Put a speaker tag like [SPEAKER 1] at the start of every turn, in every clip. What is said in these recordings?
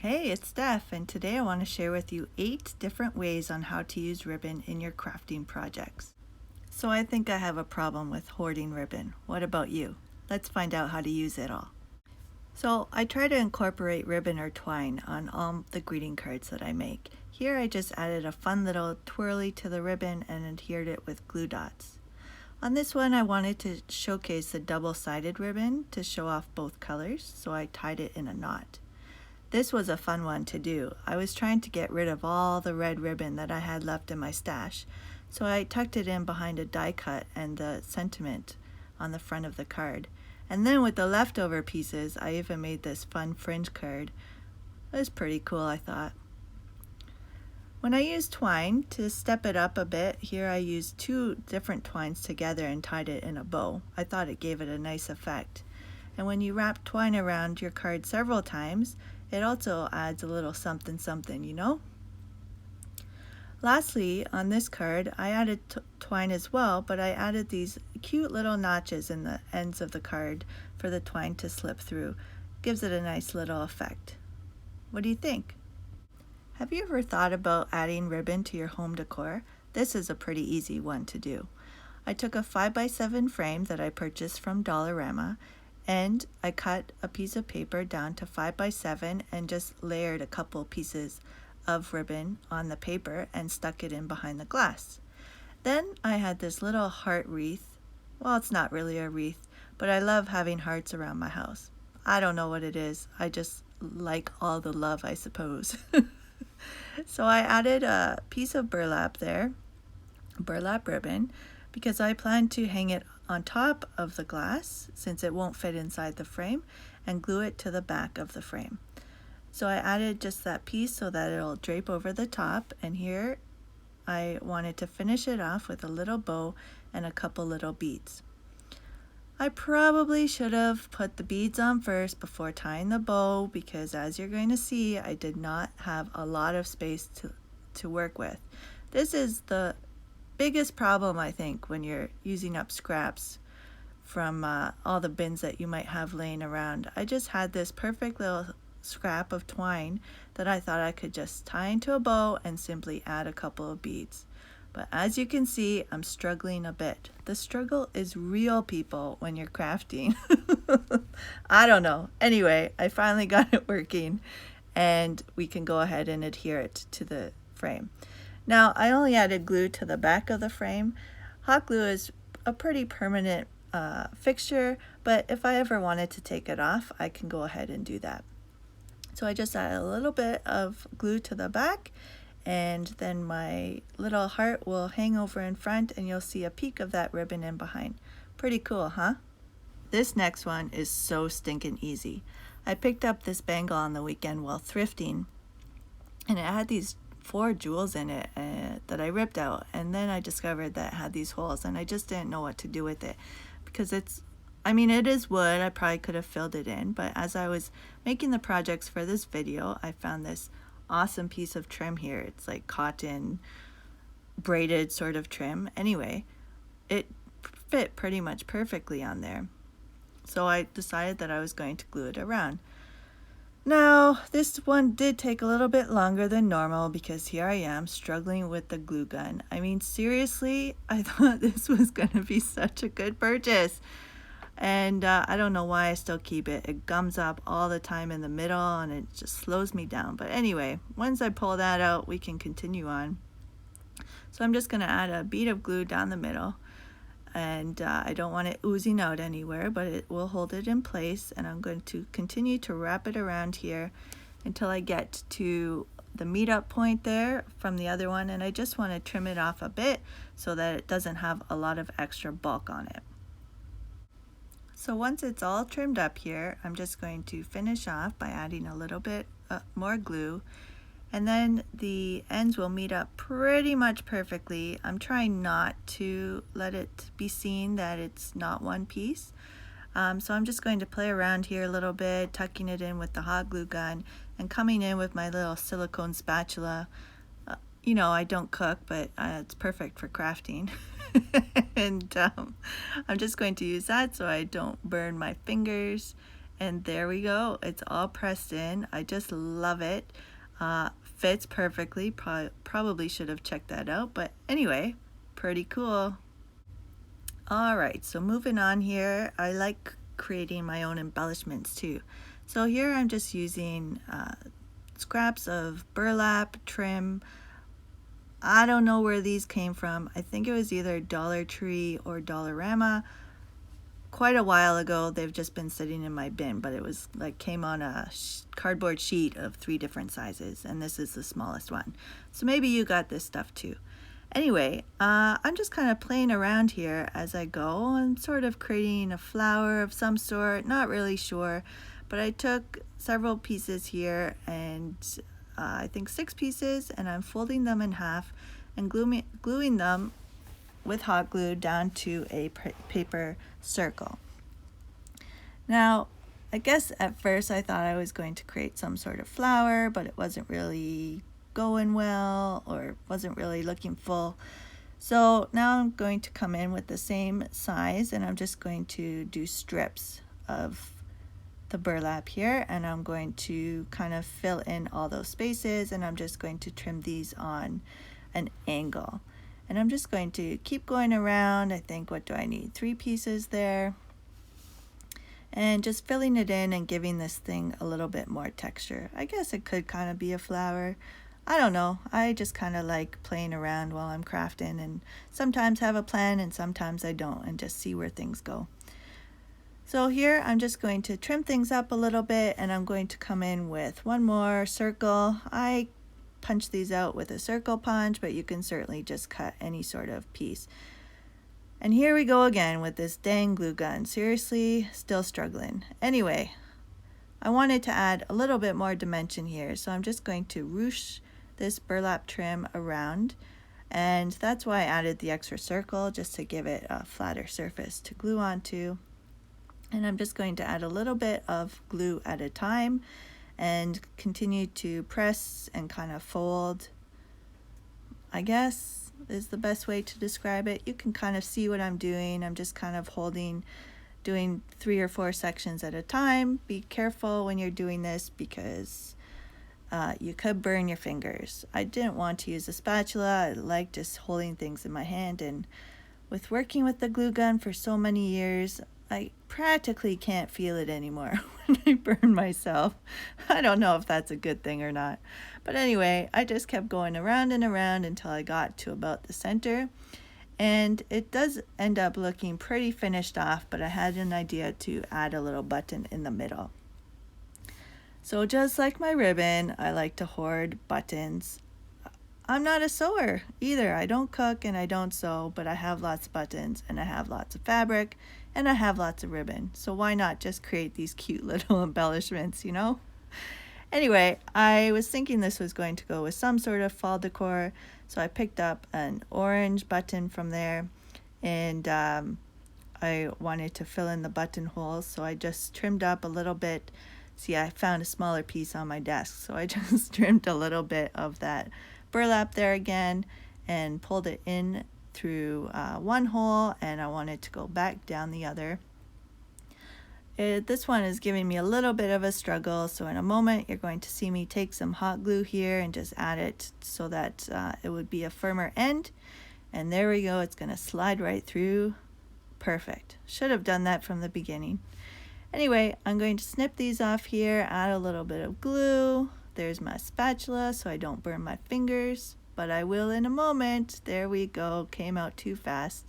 [SPEAKER 1] Hey, it's Steph, and today I want to share with you 8 different ways on how to use ribbon in your crafting projects. So I think I have a problem with hoarding ribbon. What about you? Let's find out how to use it all. So I try to incorporate ribbon or twine on all the greeting cards that I make. Here I just added a fun little twirly to the ribbon and adhered it with glue dots. On this one I wanted to showcase the double-sided ribbon to show off both colors, so I tied it in a knot. This was a fun one to do. I was trying to get rid of all the red ribbon that I had left in my stash, so I tucked it in behind a die cut and the sentiment on the front of the card. And then with the leftover pieces, I even made this fun fringe card. It was pretty cool, I thought. When I used twine, to step it up a bit, here I used 2 different twines together and tied it in a bow. I thought it gave it a nice effect. And when you wrap twine around your card several times, it also adds a little something something, you know? Lastly, on this card, I added twine as well, but I added these cute little notches in the ends of the card for the twine to slip through. Gives it a nice little effect. What do you think? Have you ever thought about adding ribbon to your home decor? This is a pretty easy one to do. I took a 5x7 frame that I purchased from Dollarama, and I cut a piece of paper down to 5x7 and just layered a couple pieces of ribbon on the paper and stuck it in behind the glass. Then I had this little heart wreath. Well, it's not really a wreath, but I love having hearts around my house. I don't know what it is. I just like all the love, I suppose. So I added a piece of burlap there, burlap ribbon, because I plan to hang it on top of the glass since it won't fit inside the frame, and glue it to the back of the frame. So I added just that piece so that it'll drape over the top, and here I wanted to finish it off with a little bow and a couple little beads. I probably should have put the beads on first before tying the bow, because as you're going to see, I did not have a lot of space to work with. This is the biggest problem, I think, when you're using up scraps from all the bins that you might have laying around. I just had this perfect little scrap of twine that I thought I could just tie into a bow and simply add a couple of beads. But as you can see, I'm struggling a bit. The struggle is real, people, when you're crafting. I don't know. Anyway, I finally got it working, and we can go ahead and adhere it to the frame. Now, I only added glue to the back of the frame. Hot glue is a pretty permanent fixture, but if I ever wanted to take it off, I can go ahead and do that. So I just added a little bit of glue to the back, and then my little heart will hang over in front, and you'll see a peek of that ribbon in behind. Pretty cool, huh? This next one is so stinking easy. I picked up this bangle on the weekend while thrifting, and it had these 4 jewels in it that I ripped out, and then I discovered that it had these holes, and I just didn't know what to do with it, because it is wood. I probably could have filled it in, but as I was making the projects for this video, I found this awesome piece of trim here. It's like cotton braided sort of trim. Anyway, it fit pretty much perfectly on there, so I decided that I was going to glue it around. Now, this one did take a little bit longer than normal, because here I am struggling with the glue gun. I mean, seriously, I thought this was going to be such a good purchase. And I don't know why I still keep it. It gums up all the time in the middle, and it just slows me down. But anyway, once I pull that out, we can continue on. So I'm just going to add a bead of glue down the middle. And I don't want it oozing out anywhere, but it will hold it in place. And I'm going to continue to wrap it around here until I get to the meetup point there from the other one. And I just want to trim it off a bit so that it doesn't have a lot of extra bulk on it. So once it's all trimmed up here, I'm just going to finish off by adding a little bit more glue, and then the ends will meet up pretty much perfectly. I'm trying not to let it be seen that it's not one piece. So I'm just going to play around here a little bit, tucking it in with the hot glue gun and coming in with my little silicone spatula. You know, I don't cook, but it's perfect for crafting. And I'm just going to use that so I don't burn my fingers And there we go. It's all pressed in. I just love it. Fits perfectly. Probably should have checked that out, but anyway, pretty cool. All right, so moving on here, I like creating my own embellishments too. So here I'm just using scraps of burlap, trim. I don't know where these came from. I think it was either Dollar Tree or Dollarama. Quite a while ago. They've just been sitting in my bin, but it was like came on a cardboard sheet of 3 different sizes, and this is the smallest one. So maybe you got this stuff too. Anyway, I'm just kind of playing around here as I go and sort of creating a flower of some sort, not really sure, but I took several pieces here, and I think 6 pieces, and I'm folding them in half and gluing them with hot glue down to a paper circle. Now, I guess at first I thought I was going to create some sort of flower, but it wasn't really going well, or wasn't really looking full. So now I'm going to come in with the same size, and I'm just going to do strips of the burlap here, and I'm going to kind of fill in all those spaces, and I'm just going to trim these on an angle. And I'm just going to keep going around. I think, what do I need? 3 pieces there. And just filling it in and giving this thing a little bit more texture. I guess it could kind of be a flower. I don't know. I just kind of like playing around while I'm crafting, and sometimes have a plan and sometimes I don't, and just see where things go. So here I'm just going to trim things up a little bit, and I'm going to come in with one more circle. I punch these out with a circle punch, but you can certainly just cut any sort of piece. And here we go again with this dang glue gun. Seriously, still struggling. Anyway, I wanted to add a little bit more dimension here, so I'm just going to ruche this burlap trim around, and that's why I added the extra circle, just to give it a flatter surface to glue onto. And I'm just going to add a little bit of glue at a time and continue to press and kind of fold, I guess is the best way to describe it. You can kind of see what I'm doing. I'm just kind of doing 3 or 4 sections at a time. Be careful when you're doing this, because you could burn your fingers. I didn't want to use a spatula. I like just holding things in my hand, and with working with the glue gun for so many years, I practically can't feel it anymore when I burn myself. I don't know if that's a good thing or not. But anyway, I just kept going around and around until I got to about the center. And it does end up looking pretty finished off, but I had an idea to add a little button in the middle. So just like my ribbon, I like to hoard buttons. I'm not a sewer either. I don't cook and I don't sew, but I have lots of buttons, and I have lots of fabric, and I have lots of ribbon. So why not just create these cute little embellishments, you know? Anyway, I was thinking this was going to go with some sort of fall decor, so I picked up an orange button from there, and I wanted to fill in the buttonholes, so I just trimmed up a little bit. See, I found a smaller piece on my desk, so I just trimmed a little bit of that burlap there again and pulled it in through one hole, and I wanted to go back down the other. This one is giving me a little bit of a struggle, so in a moment you're going to see me take some hot glue here and just add it so that it would be a firmer end. And there we go, it's going to slide right through. Perfect. Should have done that from the beginning. Anyway, I'm going to snip these off here, add a little bit of glue. There's my spatula so I don't burn my fingers, but I will in a moment. There we go, came out too fast.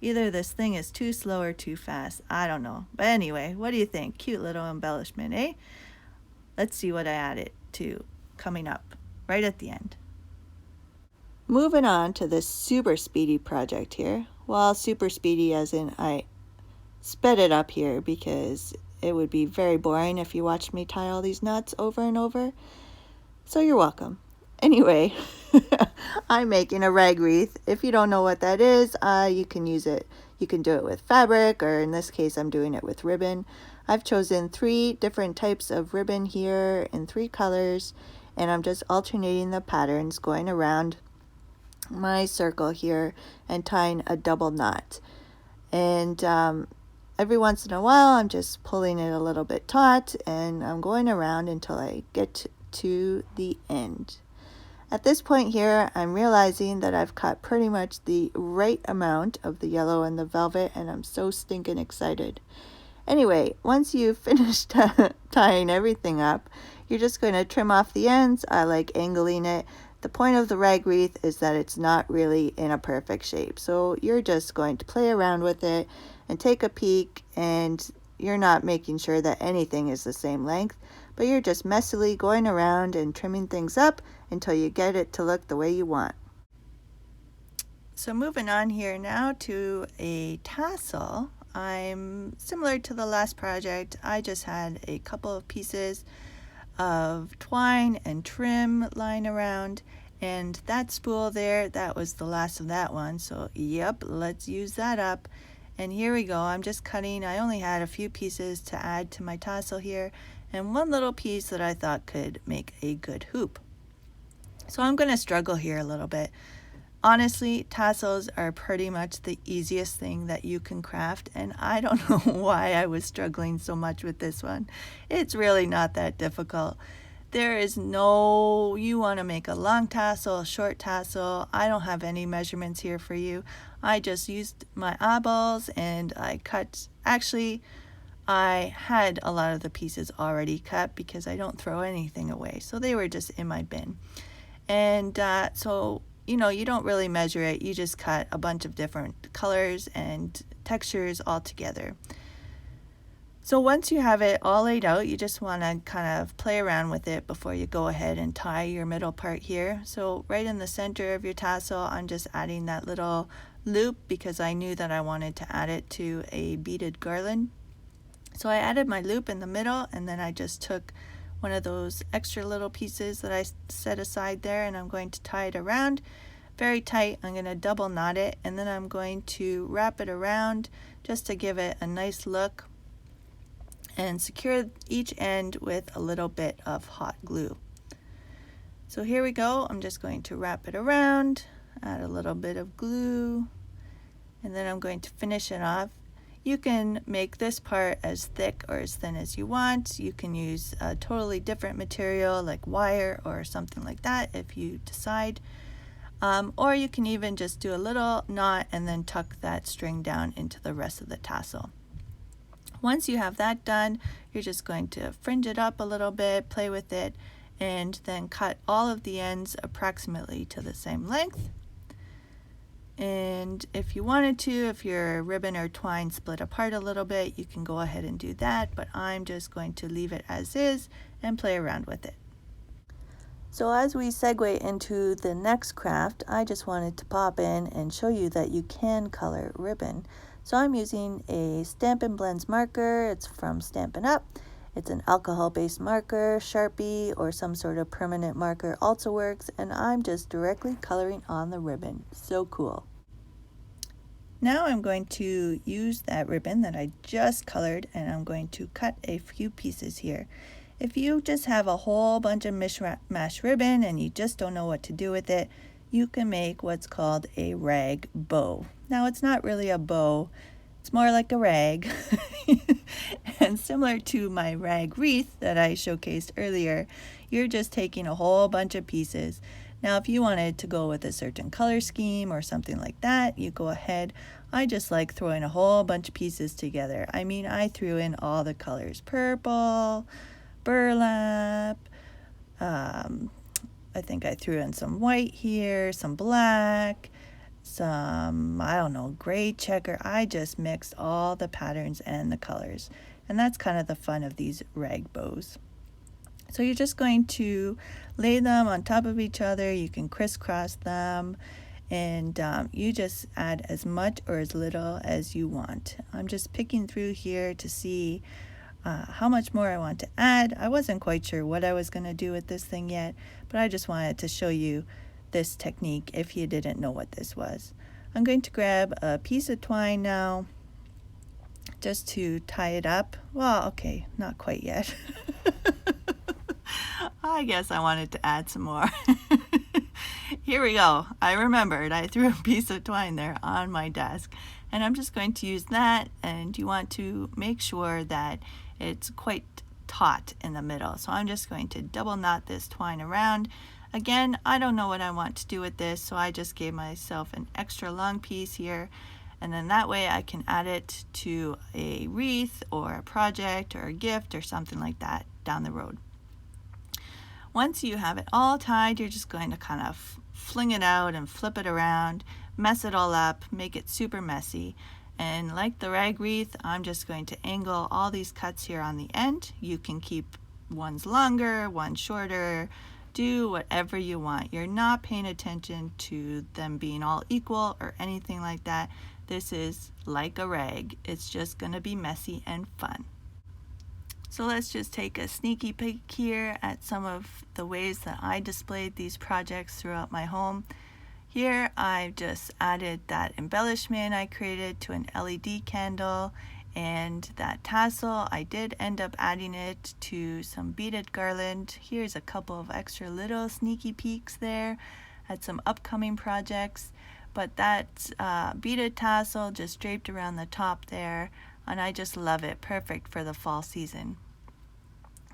[SPEAKER 1] Either this thing is too slow or too fast, I don't know. But anyway, what do you think? Cute little embellishment, eh? Let's see what I added to coming up right at the end. Moving on to this super speedy project here. Well, super speedy as in I sped it up here because it would be very boring if you watched me tie all these knots over and over. So you're welcome. Anyway, I'm making a rag wreath. If you don't know what that is, you can use it. You can do it with fabric, or in this case, I'm doing it with ribbon. I've chosen 3 different types of ribbon here in 3 colors, and I'm just alternating the patterns, going around my circle here and tying a double knot. And every once in a while I'm just pulling it a little bit taut, and I'm going around until I get to the end. At this point here, I'm realizing that I've cut pretty much the right amount of the yellow and the velvet, and I'm so stinking excited. Anyway, once you've finished tying everything up, you're just going to trim off the ends. I like angling it. The point of the rag wreath is that it's not really in a perfect shape. So you're just going to play around with it and take a peek, and you're not making sure that anything is the same length, but you're just messily going around and trimming things up until you get it to look the way you want. So moving on here now to a tassel. I'm similar to the last project. I just had a couple of pieces of twine and trim lying around, and that spool there, that was the last of that one. So yep, let's use that up. And here we go. I'm just cutting. I only had a few pieces to add to my tassel here, and one little piece that I thought could make a good hoop. So I'm going to struggle here a little bit. Honestly, tassels are pretty much the easiest thing that you can craft, and I don't know why I was struggling so much with this one. It's really not that difficult. There is no, you want to make a long tassel, a short tassel. I don't have any measurements here for you. I just used my eyeballs and I cut. Actually, I had a lot of the pieces already cut because I don't throw anything away. So they were just in my bin. And so, you know, you don't really measure it. You just cut a bunch of different colors and textures all together. So once you have it all laid out, you just want to kind of play around with it before you go ahead and tie your middle part here. So right in the center of your tassel, I'm just adding that little loop because I knew that I wanted to add it to a beaded garland. So I added my loop in the middle, and then I just took one of those extra little pieces that I set aside there, and I'm going to tie it around very tight. I'm going to double knot it, and then I'm going to wrap it around just to give it a nice look, and secure each end with a little bit of hot glue. So here we go. I'm just going to wrap it around, add a little bit of glue, and then I'm going to finish it off. You can make this part as thick or as thin as you want. You can use a totally different material like wire or something like that if you decide. Or you can even just do a little knot and then tuck that string down into the rest of the tassel. Once you have that done, you're just going to fringe it up a little bit, play with it, and then cut all of the ends approximately to the same length. And if you wanted to, if your ribbon or twine split apart a little bit, you can go ahead and do that, but I'm just going to leave it as is and play around with it. So as we segue into the next craft, I just wanted to pop in and show you that you can color ribbon. So I'm using a Stampin' Blends marker. It's from Stampin' Up. It's an alcohol-based marker, Sharpie, or some sort of permanent marker also works, and I'm just directly coloring on the ribbon. So cool. Now I'm going to use that ribbon that I just colored, and I'm going to cut a few pieces here. If you just have a whole bunch of mishmash ribbon and you just don't know what to do with it, you can make what's called a rag bow. Now it's not really a bow, it's more like a rag. And similar to my rag wreath that I showcased earlier, you're just taking a whole bunch of pieces. Now if you wanted to go with a certain color scheme or something like that, you go ahead. I just like throwing a whole bunch of pieces together. I mean, I threw in all the colors: purple, burlap, I think I threw in some white here, some black, some, I don't know, gray checker. I just mixed all the patterns and the colors. And that's kind of the fun of these rag bows. So you're just going to lay them on top of each other. You can crisscross them, and you just add as much or as little as you want. I'm just picking through here to see how much more I want to add. I wasn't quite sure what I was going to do with this thing yet, but I just wanted to show you this technique if you didn't know what this was. I'm going to grab a piece of twine now just to tie it up. Well, okay, not quite yet. I guess I wanted to add some more. Here we go. I remembered I threw a piece of twine there on my desk, And I'm just going to use that, and you want to make sure that it's quite taut in the middle. So I'm just going to double knot this twine around. Again, I don't know what I want to do with this, so I just gave myself an extra long piece here, and then that way I can add it to a wreath or a project or a gift or something like that down the road. Once you have it all tied, you're just going to kind of fling it out and flip it around, mess it all up, make it super messy. And like the rag wreath, I'm just going to angle all these cuts here on the end. You can keep ones longer, one shorter, do whatever you want. You're not paying attention to them being all equal or anything like that. This is like a rag. It's just going to be messy and fun. So let's just take a sneaky peek here at some of the ways that I displayed these projects throughout my home. Here I've just added that embellishment I created to an LED candle, and that tassel, I did end up adding it to some beaded garland. Here's a couple of extra little sneaky peeks there at some upcoming projects. But that beaded tassel just draped around the top there, and I just love it. Perfect for the fall season.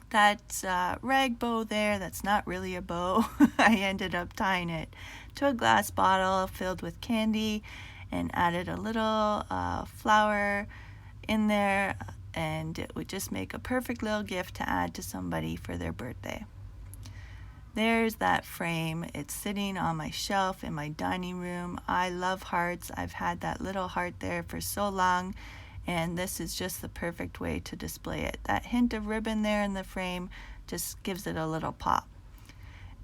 [SPEAKER 1] That rag bow there, that's not really a bow. I ended up tying it to a glass bottle filled with candy and added a little flower in there, and it would just make a perfect little gift to add to somebody for their birthday. There's that frame. It's sitting on my shelf in my dining room. I love hearts. I've had that little heart there for so long, and this is just the perfect way to display it. That hint of ribbon there in the frame just gives it a little pop.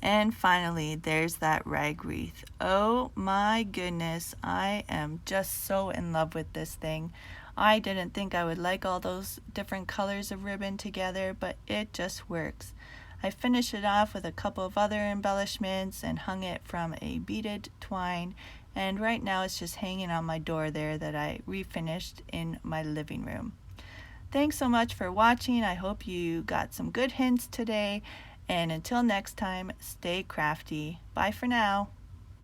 [SPEAKER 1] And finally, there's that rag wreath. Oh my goodness, I am just so in love with this thing. I didn't think I would like all those different colors of ribbon together, but it just works. I finished it off with a couple of other embellishments and hung it from a beaded twine, and right now it's just hanging on my door there that I refinished in my living room. Thanks so much for watching. I hope you got some good hints today, and until next time, stay crafty. Bye for now.